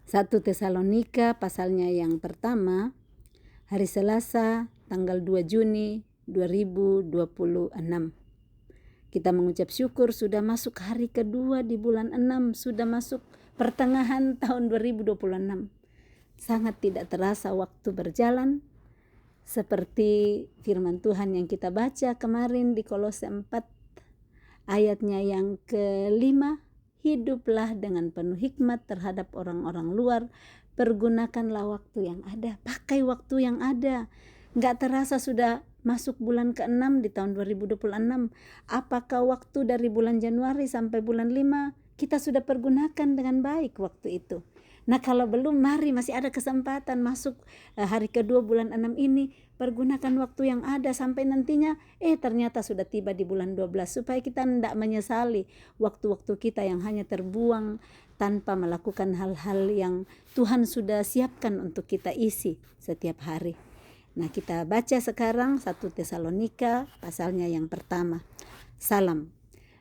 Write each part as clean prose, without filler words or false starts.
1 Tesalonika pasalnya yang pertama, hari Selasa tanggal 2 Juni 2026. Kita mengucap syukur sudah masuk hari kedua di bulan 6, sudah masuk pertengahan tahun 2026. Sangat tidak terasa waktu berjalan, seperti firman Tuhan yang kita baca kemarin di Kolose 4 ayatnya yang kelima. Hiduplah dengan penuh hikmat terhadap orang-orang luar, pergunakanlah waktu yang ada, pakai waktu yang ada. Nggak terasa sudah masuk bulan ke-6 di tahun 2026. Apakah waktu dari bulan Januari sampai bulan 5 kita sudah pergunakan dengan baik waktu itu? Nah, kalau belum, mari masih ada kesempatan masuk hari kedua bulan 6 ini. Pergunakan waktu yang ada sampai nantinya ternyata sudah tiba di bulan 12, supaya kita tidak menyesali waktu-waktu kita yang hanya terbuang tanpa melakukan hal-hal yang Tuhan sudah siapkan untuk kita isi setiap hari. Nah, kita baca sekarang 1 Tesalonika pasalnya yang pertama. Salam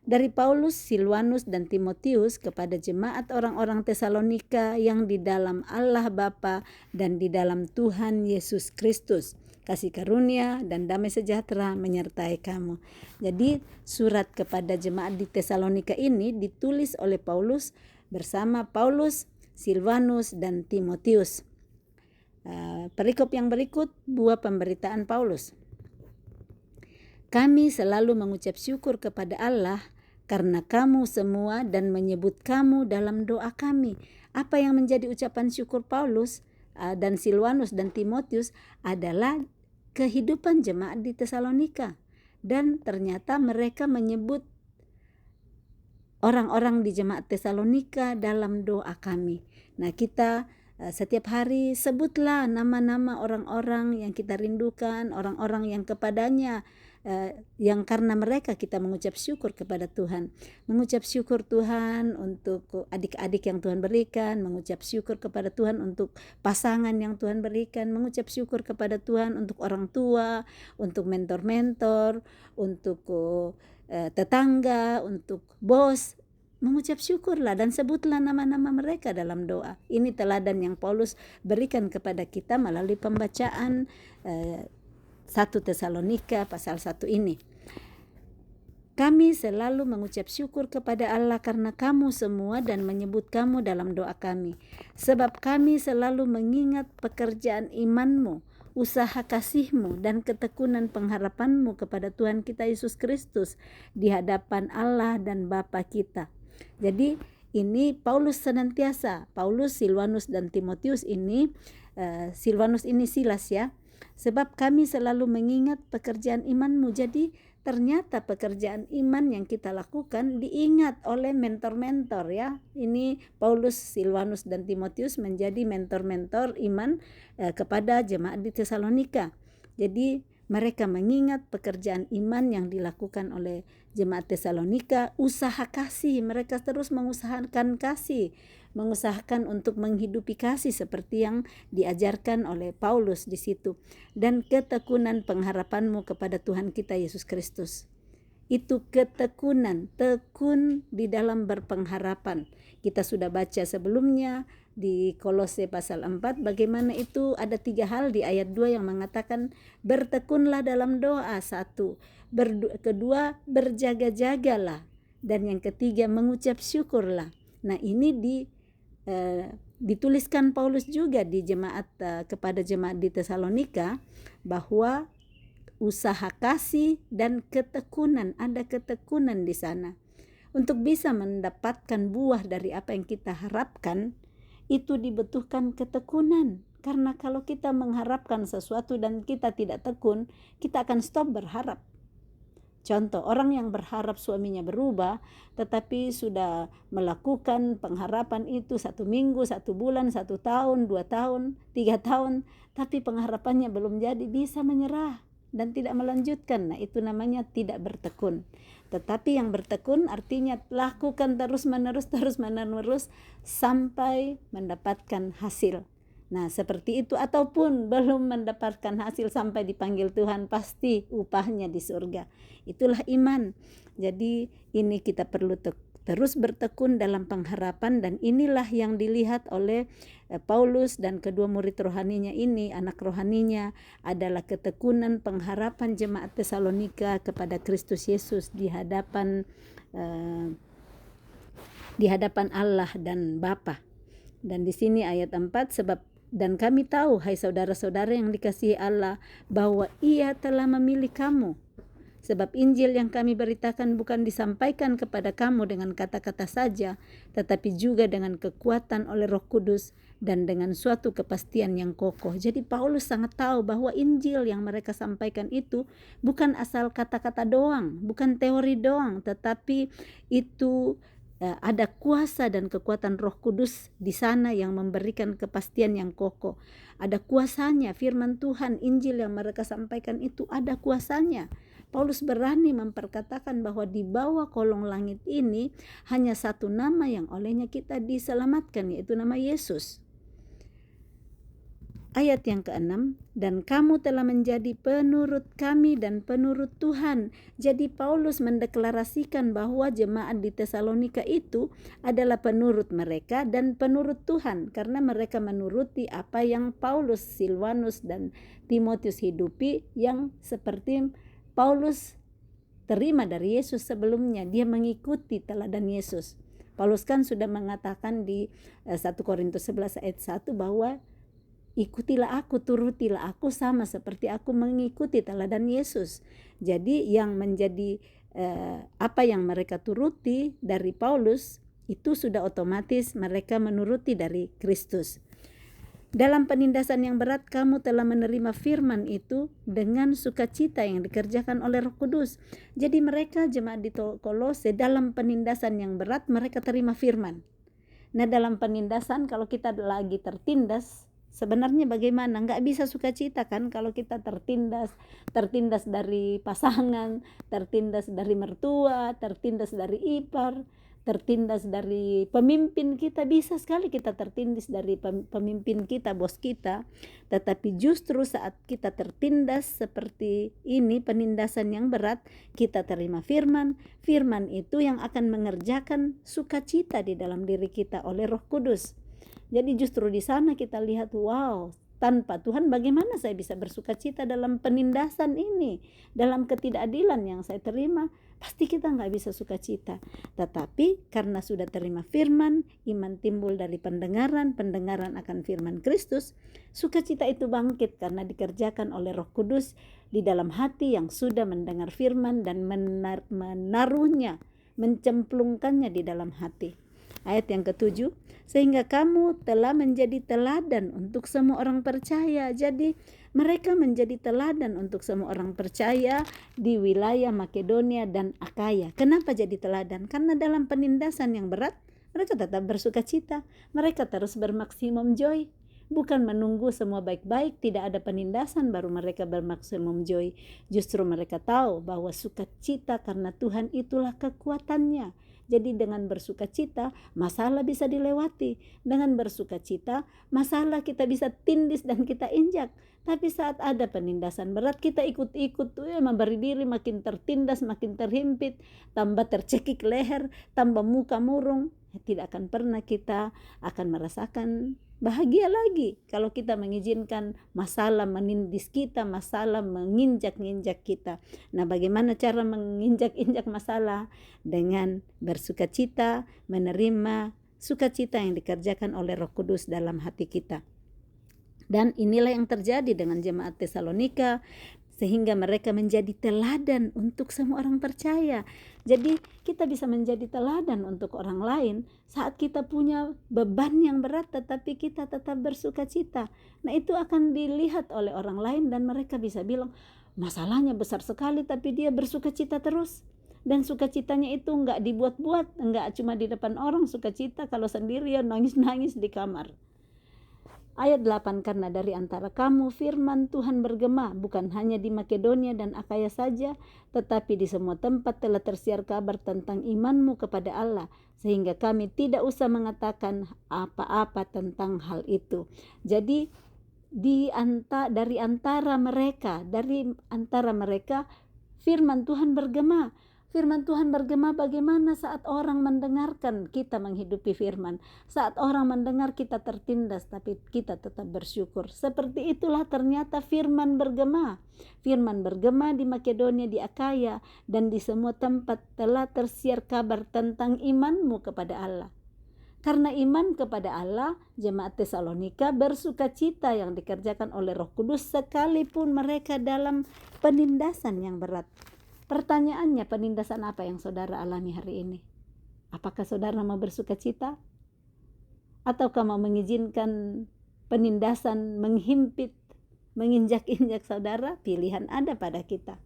dari Paulus, Silwanus, dan Timotius kepada jemaat orang-orang Tesalonika yang di dalam Allah Bapa dan di dalam Tuhan Yesus Kristus. Kasih karunia dan damai sejahtera menyertai kamu. Jadi surat kepada jemaat di Tesalonika ini ditulis oleh Paulus bersama Paulus, Silwanus, dan Timotius. Perikop yang berikut, buah pemberitaan Paulus. Kami selalu mengucap syukur kepada Allah karena kamu semua dan menyebut kamu dalam doa kami. Apa yang menjadi ucapan syukur Paulus dan Silwanus dan Timotius adalah kehidupan jemaat di Tesalonika. Dan ternyata mereka menyebut orang-orang di jemaat Tesalonika dalam doa kami. Nah, kita setiap hari sebutlah nama-nama orang-orang yang kita rindukan, orang-orang yang kepadanya yang karena mereka kita mengucap syukur kepada Tuhan. Mengucap syukur Tuhan untuk adik-adik yang Tuhan berikan, mengucap syukur kepada Tuhan untuk pasangan yang Tuhan berikan, mengucap syukur kepada Tuhan untuk orang tua, untuk mentor-mentor, untuk tetangga, untuk bos. Mengucap syukurlah dan sebutlah nama-nama mereka dalam doa. Ini teladan yang Paulus berikan kepada kita melalui pembacaan 1 Tesalonika pasal 1 ini. Kami selalu mengucap syukur kepada Allah karena kamu semua dan menyebut kamu dalam doa kami. Sebab kami selalu mengingat pekerjaan imanmu, usaha kasihmu, dan ketekunan pengharapanmu kepada Tuhan kita Yesus Kristus di hadapan Allah dan Bapa kita. Jadi ini Paulus senantiasa, Paulus, Silwanus, dan Timotius ini, Silwanus ini Silas ya. Sebab kami selalu mengingat pekerjaan imanmu. Jadi ternyata pekerjaan iman yang kita lakukan diingat oleh mentor-mentor ya. Ini Paulus, Silwanus, dan Timotius menjadi mentor-mentor iman kepada jemaat di Tesalonika. Jadi mereka mengingat pekerjaan iman yang dilakukan oleh jemaat Tesalonika, usaha kasih, mereka terus mengusahakan kasih, mengusahakan untuk menghidupi kasih seperti yang diajarkan oleh Paulus di situ, dan ketekunan pengharapanmu kepada Tuhan kita Yesus Kristus. Itu ketekunan, tekun di dalam berpengharapan. Kita sudah baca sebelumnya di Kolose pasal 4 bagaimana itu ada 3 hal di ayat 2 yang mengatakan bertekunlah dalam doa, 1, kedua berjaga-jagalah, dan yang ketiga mengucap syukurlah. Nah, ini dituliskan Paulus juga di jemaat kepada jemaat di Tesalonika bahwa usaha kasih dan ketekunan, ada ketekunan di sana. Untuk bisa mendapatkan buah dari apa yang kita harapkan, itu dibutuhkan ketekunan. Karena kalau kita mengharapkan sesuatu dan kita tidak tekun, kita akan stop berharap. Contoh, orang yang berharap suaminya berubah, tetapi sudah melakukan pengharapan itu 1 minggu, 1 bulan, 1 tahun, 2 tahun, 3 tahun, tapi pengharapannya belum jadi, bisa menyerah dan tidak melanjutkan. Nah, itu namanya tidak bertekun. Tetapi yang bertekun artinya lakukan terus-menerus sampai mendapatkan hasil. Nah, seperti itu, ataupun belum mendapatkan hasil sampai dipanggil Tuhan, pasti upahnya di surga. Itulah iman. Jadi ini kita perlu terus bertekun dalam pengharapan, dan inilah yang dilihat oleh Paulus dan kedua murid rohaninya ini, anak rohaninya, adalah ketekunan pengharapan jemaat Tesalonika kepada Kristus Yesus di hadapan Allah dan Bapa. Dan di sini ayat 4, sebab dan kami tahu, hai saudara-saudara yang dikasihi Allah, bahwa Ia telah memilih kamu. Sebab Injil yang kami beritakan bukan disampaikan kepada kamu dengan kata-kata saja, tetapi juga dengan kekuatan oleh Roh Kudus dan dengan suatu kepastian yang kokoh. Jadi Paulus sangat tahu bahwa Injil yang mereka sampaikan itu bukan asal kata-kata doang, bukan teori doang, tetapi itu ada kuasa dan kekuatan Roh Kudus di sana yang memberikan kepastian yang kokoh. Ada kuasanya, firman Tuhan, Injil yang mereka sampaikan itu ada kuasanya. Paulus berani memperkatakan bahwa di bawah kolong langit ini hanya satu nama yang olehnya kita diselamatkan, yaitu nama Yesus. Ayat yang ke-6, dan kamu telah menjadi penurut kami dan penurut Tuhan. Jadi Paulus mendeklarasikan bahwa jemaat di Tesalonika itu adalah penurut mereka dan penurut Tuhan, karena mereka menuruti apa yang Paulus, Silvanus, dan Timotius hidupi, yang seperti Paulus terima dari Yesus sebelumnya. Dia mengikuti teladan Yesus. Paulus kan sudah mengatakan di 1 Korintus 11 ayat 1 bahwa ikutilah aku, turutilah aku sama seperti aku mengikuti teladan Yesus. Jadi yang menjadi apa yang mereka turuti dari Paulus itu sudah otomatis mereka menuruti dari Kristus. Dalam penindasan yang berat kamu telah menerima firman itu dengan sukacita yang dikerjakan oleh Roh Kudus. Jadi mereka jemaat di Kolose dalam penindasan yang berat mereka terima firman. Nah, dalam penindasan kalau kita lagi tertindas, sebenarnya bagaimana? Nggak bisa sukacita kan kalau kita tertindas dari pasangan, tertindas dari mertua, tertindas dari ipar, tertindas dari pemimpin kita. Bisa sekali kita tertindas dari pemimpin kita, bos kita. Tetapi justru saat kita tertindas seperti ini, penindasan yang berat, kita terima firman. Firman itu yang akan mengerjakan sukacita di dalam diri kita oleh Roh Kudus. Jadi justru di sana kita lihat, wow, tanpa Tuhan bagaimana saya bisa bersukacita dalam penindasan ini, dalam ketidakadilan yang saya terima, pasti kita nggak bisa sukacita. Tetapi karena sudah terima firman, iman timbul dari pendengaran, pendengaran akan firman Kristus, sukacita itu bangkit karena dikerjakan oleh Roh Kudus di dalam hati yang sudah mendengar firman dan menaruhnya, mencemplungkannya di dalam hati. Ayat yang ke-7, sehingga kamu telah menjadi teladan untuk semua orang percaya. Jadi mereka menjadi teladan untuk semua orang percaya di wilayah Makedonia dan Akaya. Kenapa jadi teladan? Karena dalam penindasan yang berat mereka tetap bersukacita. Mereka terus bermaksimum joy. Bukan menunggu semua baik-baik, tidak ada penindasan baru mereka bermaksimum joy. Justru mereka tahu bahwa sukacita karena Tuhan itulah kekuatannya. Jadi dengan bersukacita masalah bisa dilewati. Dengan bersukacita masalah kita bisa tindis dan kita injak. Tapi saat ada penindasan berat kita ikut-ikut tuh memberi diri makin tertindas, makin terhimpit, tambah tercekik leher, tambah muka murung. Tidak akan pernah kita akan merasakan bahagia lagi kalau kita mengizinkan masalah menindis kita, masalah menginjak-injak kita. Nah, bagaimana cara menginjak-injak masalah? Dengan bersukacita, menerima sukacita yang dikerjakan oleh Roh Kudus dalam hati kita. Dan inilah yang terjadi dengan jemaat Tesalonika, sehingga mereka menjadi teladan untuk semua orang percaya. Jadi kita bisa menjadi teladan untuk orang lain saat kita punya beban yang berat tetapi kita tetap bersukacita. Nah, itu akan dilihat oleh orang lain dan mereka bisa bilang, masalahnya besar sekali tapi dia bersukacita terus. Dan sukacitanya itu enggak dibuat-buat, enggak cuma di depan orang sukacita, kalau sendirian nangis-nangis di kamar. Ayat 8, karena dari antara kamu firman Tuhan bergema, bukan hanya di Makedonia dan Akaya saja, tetapi di semua tempat telah tersiar kabar tentang imanmu kepada Allah, sehingga kami tidak usah mengatakan apa-apa tentang hal itu. Jadi dari antara mereka firman Tuhan bergema. Firman Tuhan bergema bagaimana saat orang mendengarkan kita menghidupi firman. Saat orang mendengar kita tertindas tapi kita tetap bersyukur. Seperti itulah ternyata firman bergema. Firman bergema di Makedonia, di Akaya, dan di semua tempat telah tersiar kabar tentang imanmu kepada Allah. Karena iman kepada Allah, jemaat Tesalonika bersukacita yang dikerjakan oleh Roh Kudus sekalipun mereka dalam penindasan yang berat. Pertanyaannya, penindasan apa yang saudara alami hari ini? Apakah saudara mau bersukacita? Ataukah mau mengizinkan penindasan menghimpit, menginjak-injak saudara? Pilihan ada pada kita.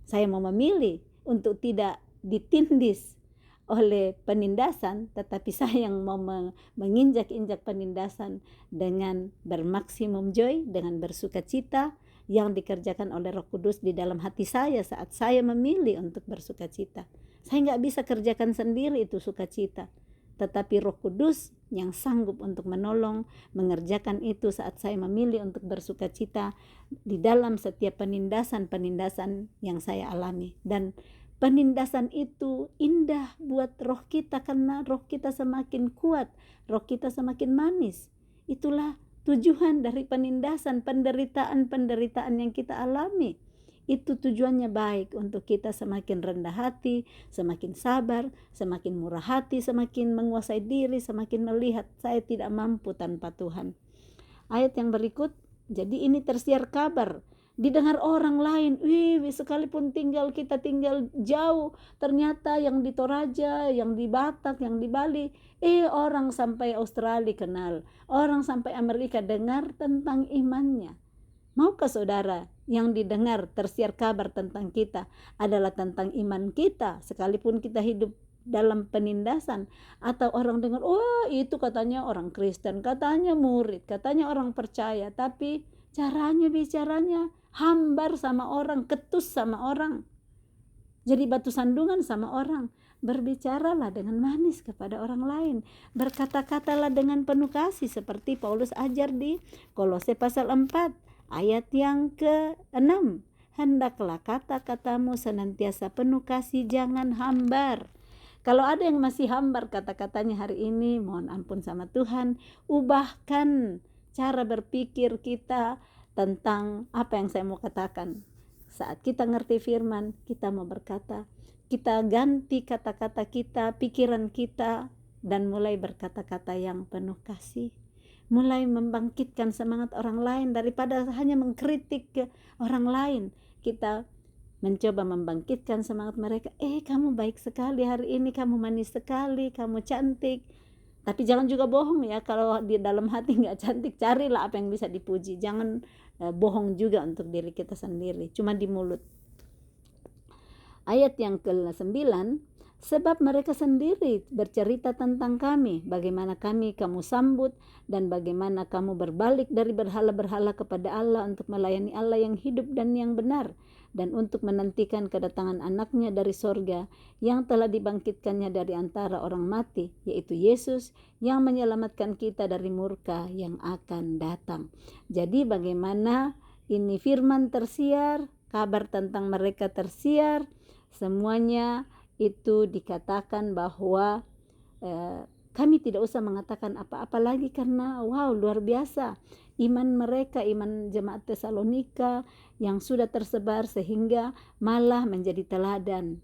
Saya mau memilih untuk tidak ditindis oleh penindasan, tetapi saya yang mau menginjak-injak penindasan dengan bermaksimum joy, dengan bersukacita yang dikerjakan oleh Roh Kudus di dalam hati saya saat saya memilih untuk bersukacita. Saya nggak bisa kerjakan sendiri itu sukacita, tetapi Roh Kudus yang sanggup untuk menolong mengerjakan itu saat saya memilih untuk bersukacita di dalam setiap penindasan-penindasan yang saya alami. Dan penindasan itu indah buat roh kita karena roh kita semakin kuat, roh kita semakin manis. Itulah tujuan dari penindasan, penderitaan-penderitaan yang kita alami. Itu tujuannya baik untuk kita semakin rendah hati, semakin sabar, semakin murah hati, semakin menguasai diri, semakin melihat saya tidak mampu tanpa Tuhan. Ayat yang berikut, jadi ini tersiar kabar, didengar orang lain, sekalipun kita tinggal jauh, ternyata yang di Toraja, yang di Batak, yang di Bali, orang sampai Australia kenal, orang sampai Amerika dengar tentang imannya. Maukah saudara yang didengar tersiar kabar tentang kita adalah tentang iman kita, sekalipun kita hidup dalam penindasan, atau orang dengar, itu katanya orang Kristen, katanya murid, katanya orang percaya, tapi bicaranya hambar sama orang, ketus sama orang, jadi batu sandungan sama orang. Berbicaralah dengan manis kepada orang lain, berkata-katalah dengan penuh kasih seperti Paulus ajar di Kolose pasal 4 ayat yang ke-6. Hendaklah kata-katamu senantiasa penuh kasih, jangan hambar. Kalau ada yang masih hambar kata-katanya hari ini, mohon ampun sama Tuhan, ubahkan cara berpikir kita tentang apa yang saya mau katakan. Saat kita ngerti firman, kita mau berkata, kita ganti kata-kata kita, pikiran kita, dan mulai berkata-kata yang penuh kasih. Mulai membangkitkan semangat orang lain daripada hanya mengkritik orang lain. Kita mencoba membangkitkan semangat mereka. Kamu baik sekali hari ini, kamu manis sekali, kamu cantik. Tapi jangan juga bohong ya, kalau di dalam hati nggak cantik, carilah apa yang bisa dipuji. Jangan bohong juga untuk diri kita sendiri, cuma di mulut. Ayat yang ke-9, sebab mereka sendiri bercerita tentang kami, bagaimana kamu sambut, dan bagaimana kamu berbalik dari berhala-berhala kepada Allah untuk melayani Allah yang hidup dan yang benar, dan untuk menantikan kedatangan anaknya dari sorga yang telah dibangkitkannya dari antara orang mati, yaitu Yesus yang menyelamatkan kita dari murka yang akan datang. Jadi bagaimana ini firman tersiar, kabar tentang mereka tersiar, semuanya itu dikatakan bahwa kami tidak usah mengatakan apa-apa lagi karena luar biasa iman mereka, iman jemaat Tesalonika yang sudah tersebar sehingga malah menjadi teladan.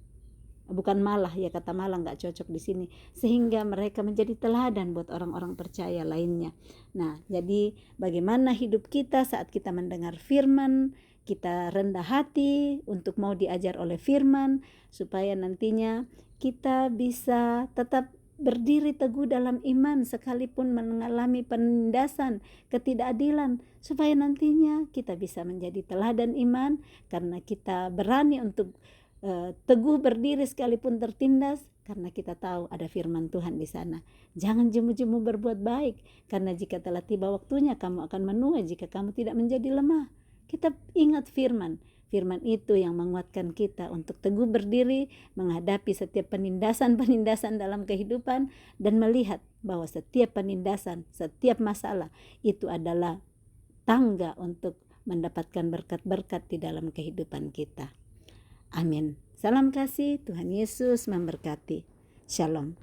Bukan malah ya, kata malah nggak cocok di sini, sehingga mereka menjadi teladan buat orang-orang percaya lainnya. Nah, jadi bagaimana hidup kita saat kita mendengar firman, kita rendah hati untuk mau diajar oleh firman, supaya nantinya kita bisa tetap berdiri teguh dalam iman sekalipun mengalami penindasan, ketidakadilan, supaya nantinya kita bisa menjadi teladan iman karena kita berani untuk teguh berdiri sekalipun tertindas, karena kita tahu ada firman Tuhan di sana. Jangan jemu-jemu berbuat baik, karena jika telah tiba waktunya kamu akan menua jika kamu tidak menjadi lemah. Kita ingat firman itu yang menguatkan kita untuk teguh berdiri menghadapi setiap penindasan-penindasan dalam kehidupan, dan melihat bahwa setiap penindasan, setiap masalah itu adalah tangga untuk mendapatkan berkat-berkat di dalam kehidupan kita. Amin. Salam kasih, Tuhan Yesus memberkati. Shalom.